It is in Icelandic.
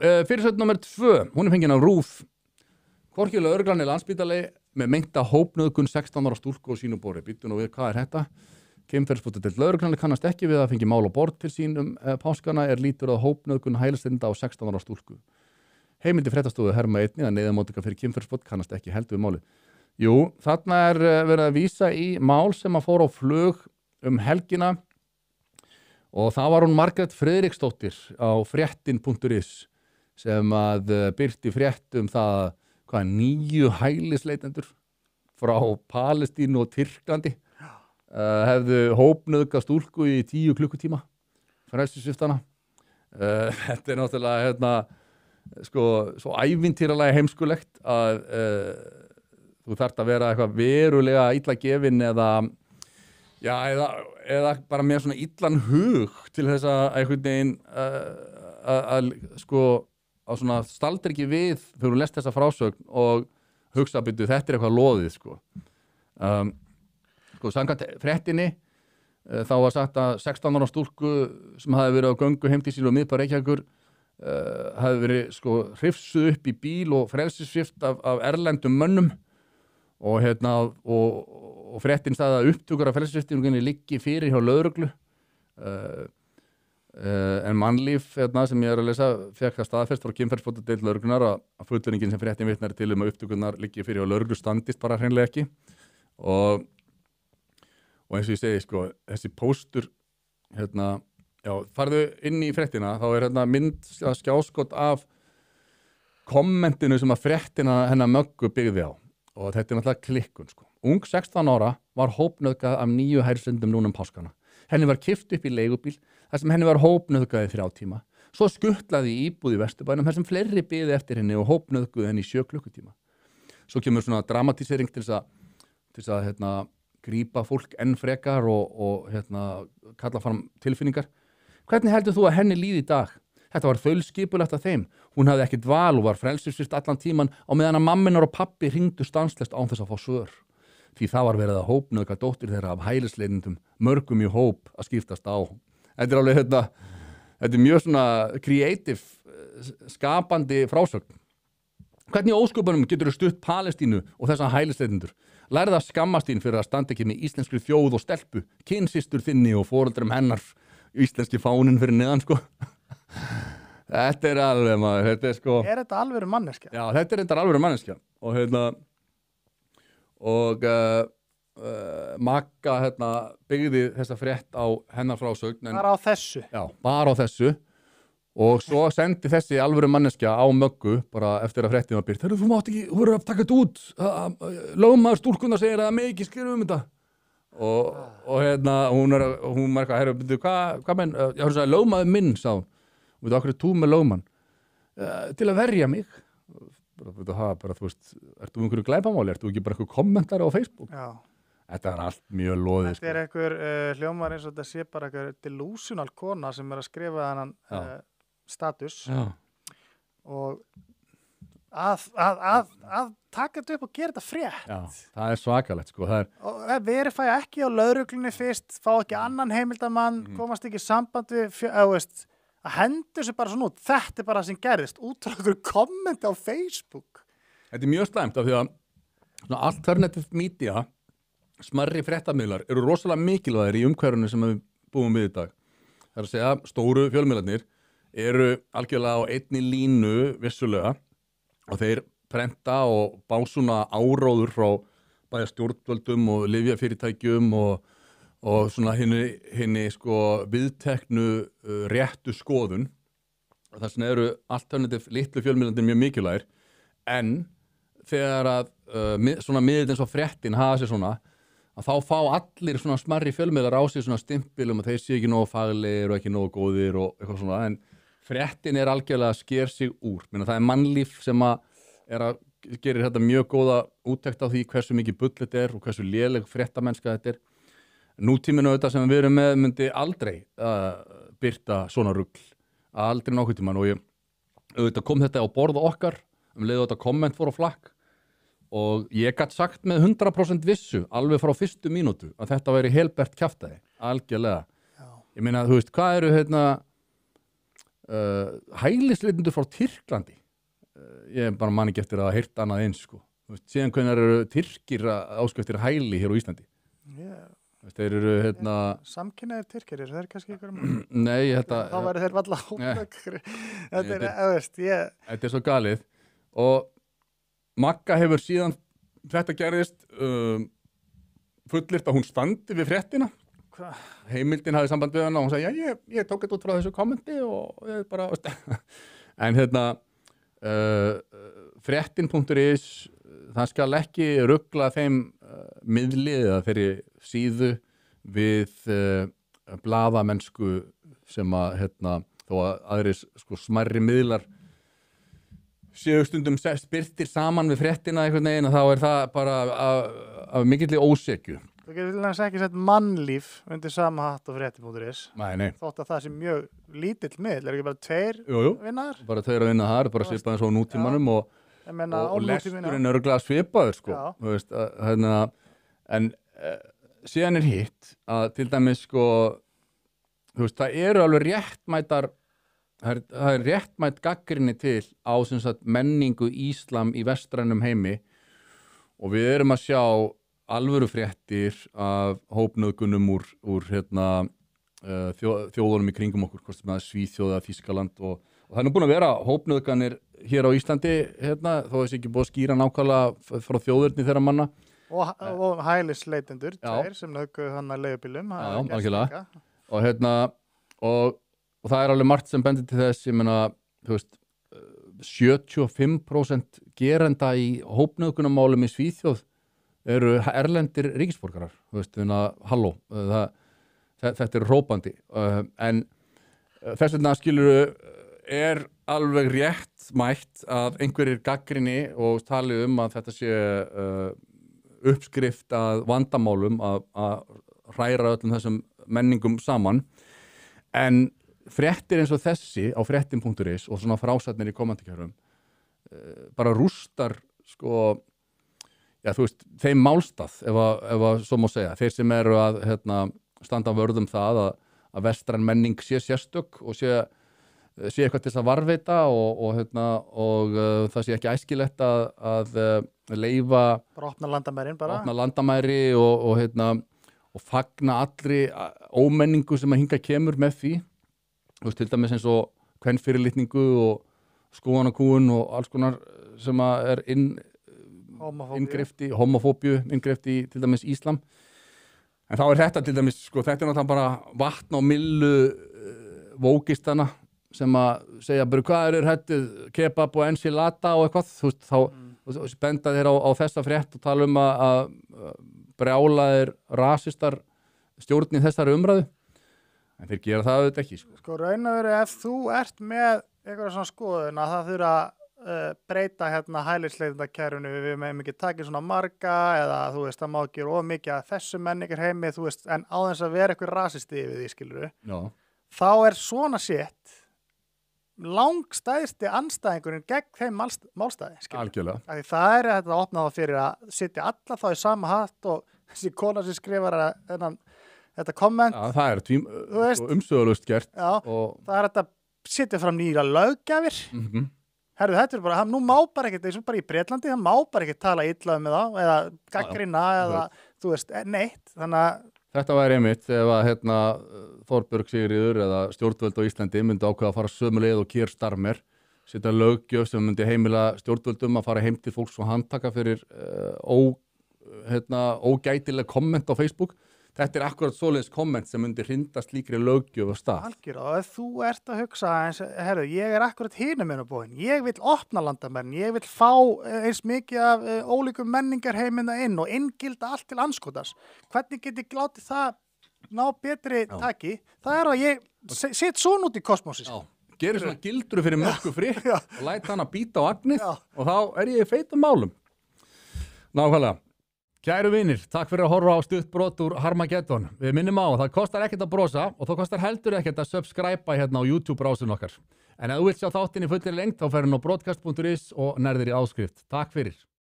fyrirsögn nummer 2, hún fengin á RÚV. Hvorki lögreglan Landspítali með meinta hópnauðgun 16 ára stúlku á sínu borði. Býttu nú við, hvað er þetta? Kynferðisbrotadeild lögreglan kannast ekki við að fengi mál á borð til sín páskana lítur að hópnauðgun hælisleitenda á 16 ára stúlku. Heimildi fréttastofu herma einnig að neyðarmóttöka fyrir kynferðisbrot kannast ekki heldur við málið. Jú, þarna verið að vísa í mál sem að fór á flug helgina og það var hún Margrét Friðriksdóttir á fréttin.is sem að birti frétt það hvað 9 hælisleitendur frá Palestínu og Tyrklandi hefðu hópnauðgað stúlku í 10 klukkutíma frelsissviftana. Þetta náttúrulega svo ævintýralega heimskulegt að þú þarft að vera eitthvað verulega illa gefin eða bara með svona illan hug til þess að einhvern veginn að svona staldri ekki við þegar þú lest þessa frásögn og hugsa að byrju þetta eitthvað loðið samkvæmt fréttinni þá var sagt að 16 ára stúlku sem hafði verið á göngu heim til sín og miðbæ Reykjavíkur hafði verið hrifsuð upp í bíl og frelsissvipt af erlendum mönnum og fréttin sagði að upptökur af frelsissviptingunni liggi fyrir hjá lögreglu en mannlíf sem ég að lesa fekk það staðfest frá kynferðisbrotadeild lögreglunnar að fullyrðingin sem fréttin vitnar til að upptökurnar liggi fyrir hjá lögreglu standist bara hreinlega ekki og eins og ég segi þessi póstur farðu inn í fréttina þá mynd skjáskot af kommentinu sem að fréttina hennar Möggu byggði á og þetta náttúrulega klikkun Ung 16 ára var hópnauðgað af 9 hælisleitendum núna páskana. Henni var kippt upp í leigubíl þar sem henni var hópnauðgað í 3 tíma. Svo skuttlaði í íbúð í Vesturbænum þar sem fleiri biðu eftir henni og hópnauðguðu henni í 7 klukkutíma. Svo kemur svona dramatísering til þess að grípa fólk enn frekar og kalla fram tilfinningar. Hvernig heldur þú að henni líði í dag? Þetta var þaulskipulegt af þeim. Hún hafði ekkert val og var frelsissvipt allan tíman á meðan að mamminar og pappi hringdu stanslest án þess að fá svör. Því það var verið að hópnauðga dóttir þeirra af hælisleitendum, mörgum í hóp að skiptast á. Þetta alveg þetta mjög svona creative, skapandi frásögn. Hvernig ósköpunum getur þú stutt Palestínu og þessa hælisleitendur? Lærið að skammast þín fyrir að standa ekki með íslenskri þjóð og stelpu, kynsistur þinni og foreldrum hennar, íslenski fáninn fyrir neðan Þetta alveg maður, þetta Er þetta alvöru manneskja? Já, þetta þetta alvöru manneskja og Magga byggði þessa frétt á hennar frásögn Bara á þessu? Já, bara á þessu og svo sendi þessi alvöru manneskja á Möggu bara eftir að fréttin var birt þú mátt ekki, þú verður að taka þetta út lögmaður stúlkunnar segir að það megi ekki skrifa þetta og hún var eitthvað hvað menn, ég sagði lögmaður minn sá hún, veitu okkur þú með lögmann til að verja mig bara þú veist, ertu einhverju glæpamáli, ertu ekki bara einhverju kommentari á Facebook Já. Þetta allt mjög loðið Þetta einhver hljómar eins og þetta sé bara einhver delusional kona sem að skrifa þennan status Já. og að taka þetta upp og gera þetta frétt Já, það svakalegt og verifæja ekki á lögreglunni fyrst fá ekki annan heimildamann komast ekki í samband við að hendur sér bara svona út þetta bara það sem gerðist út frá einhverju kommenti á Facebook Þetta mjög slæmt af því að alternative media smarri fréttamiðlar eru rosalega mikilvægir í umhverfinu sem við búum við í dag það að segja stóru fjölmiðlarnir eru algjörlega á einni línu vissulega og þeir prenta og básuna áróður frá bæja stjórnvöldum og lyfjafyrirtækjum og svona hinni viðteknu réttu skoðun og þess vegna eru alternative litlu fjölmiðlarnir mjög mikilvægir en þegar að svona miðill eins og fréttin hafa sér svona að þá fá allir svona smarri fjölmiðlar á sig svona stimpilum að þeir séu ekki nógu faglegir og ekki nógu góðir og eitthvað svona en fréttin algjörlega að sker sig úr. Minna, það mannlíf sem að gerir þetta mjög góða úttekt á því hversu mikið bull þetta og hversu léleg fréttamennska þetta Nútíminu auðvitað sem við erum með myndi aldrei birta svona rugl. Aldrei nokkuð tímann og auðvitað kom þetta á borð okkar leið þetta komment fór á flakk og ég gat sagt með 100% vissu alveg frá fyrstu mínútu að þetta væri helbert kjaftaði, algjörlega. Já. Ég meina, þú veist, hvað eru hælisleitindur frá Tyrklandi. Ég bara man ekki eftir að heyrt annað eins, sko. Þú veist, síðan hvernig eru Tyrkir að óska eftir hæli hér á Íslandi. Þeir eru, Samkynhneigðir Tyrkir, þeir eru kannski ykkur Nei, þetta... Þá væri þeir valla hópökkur. Þetta er svo galið. Og Magga hefur síðan þetta gerðist fullyrt að hún standi við fréttina. Heimildin hafði samband við hana og hún sagði, ég tók þetta út frá þessu kommenti og ég bara... En fréttin.is, það skal ekki rugla þeim miðli eða þeirri síðu við blaðamennsku sem að þó að aðrir sko smærri miðlar séu stundum spyrtir saman við fréttina einhvern veginn og þá er það bara af mikilli ósekju. Þú getur til dæmis ekki sett mannlíf undir sama hatt og frétti.is. Nei. Þótt að það sé mjög lítill miðl, ekki bara 2 vinnar? Bara 2 að vinna þar, bara svipað eins og nútímanum og lesturinn er örugglega svipaður, sko. Þú veist, en síðan er hitt að til dæmis, sko, þú veist, það eru alveg réttmætar, það er réttmætt gagnrýni til á sem sagt menningu íslam í vestrænum heimi og við erum að sjá alvöru fréttir af hópnauðgunum úr þjóðunum í kringum okkur, hvort sem það er Svíþjóð eða Þýskaland og það er nú búin að vera hópnauðganir hér á Íslandi, þó þessi ekki búið að skýra nákvæmlega frá þjóðurni þeirra manna. Og hælisleitendur, sem nauðgu hann að leigubílum. Algjörlega. Og það er alveg margt sem bendir til þess, ég meina, þú veist, 75% gerenda í hópnauðgunarmálum í Svíþjóð eru erlendir ríkisborgarar, þú veist, halló, þetta er hrópandi, en þess vegna skilurðu er alveg réttmætt að einhverjir gagnrýni og tali að þetta sé uppskrift að vandamálum að hræra öllum þessum menningum saman, en fréttir eins og þessi á fréttin.is og svona frásatnir í kommentarkerfum bara rústar, sko, já, þú veist, þeim málstað, ef að svo má segja, þeir sem eru að standa vörðum það að vestræn menning sé sérstök og sé eitthvað til þess að varðveita og það sé ekki æskilegt að leyfa opna landamæri og fagna allri ómenningu sem að hinga kemur með því, þú veist, til dæmis eins og kvenfyrirlitningu og skoðanakúgun og alls konar sem að er homofóbíu inngrifti til dæmis íslam, en þá er þetta til dæmis, sko, þetta er náttúrulega bara vatn og millu vókistana sem að segja bara hvað hættið kebab og enchilada og eitthvað, þú veist, þá benda þeir á þessa frétt og tala að brjálaðir rasistar stjórni þessari umræðu, en þeir gera það auðvitað ekki, sko. Sko, raun og veru, ef þú ert með eitthvað svona skoðun að það þurfa breyta hælisleitendakerfinu, við meðum ekki taka svona marga eða þú veist, það má ekki of mikið að þessu menningar heimi, þú veist, en á þess að vera eitthvað rasisti yfir því, skilurðu. Já. Þá er svona sétt langstæðsti andstæðingurinn gegn þeim málstæði, skilurðu. Algjörlega. Því það er þetta að opna það fyrir að sitja alla þá í sama hatt og þessi kona sem skrifar þetta komment. Já, það er umsögulust gert. Já, og það er þetta sitja fram nýra löggjafir. Herðu, þetta er bara, nú má bara ekkert, eins og bara í Bretlandi, það má bara ekkert tala illa með þá, eða gaggrina, eða, þú veist, neitt, þannig að... Þetta væri einmitt ef að, Þorbjörg Sigríður eða stjórnvöld á Íslandi myndi ákveða að fara sömu leið og Keir Starmer, setja löggjöf sem myndi heimila stjórnvöldum að fara heim til fólks og handtaka fyrir ógætileg komment á Facebook. Þetta er akkurat svoleiðis komment sem myndi hrinda slíkri löggjöf á stað. Algjörlega, ef þú ert að hugsa eins, herru, ég er akkurat hinum minn á bóin, ég vil opna landamærin, ég vil fá eins mikið af ólíkum menningarheimina inn og inngilda allt til andskotans. Hvernig get ég látið það ná betri taki? Það er að ég set svona út í kosmósis. Já, gerir svona gildru fyrir mörgu fritt og læt hann að býta á agnið og þá er ég í feitum málum. Nákvæmlega. Kæru vinir, takk fyrir að horfa á stutt brot úr Harmageddon. Við minnum á, það kostar ekkert að brosa og það kostar heldur ekkert að subscribe hérna á YouTube-brásun okkar. En ef þú vilt sjá þáttinn í fullri lengd, þá ferðu á broadcast.is og nærðir í áskrift. Takk fyrir.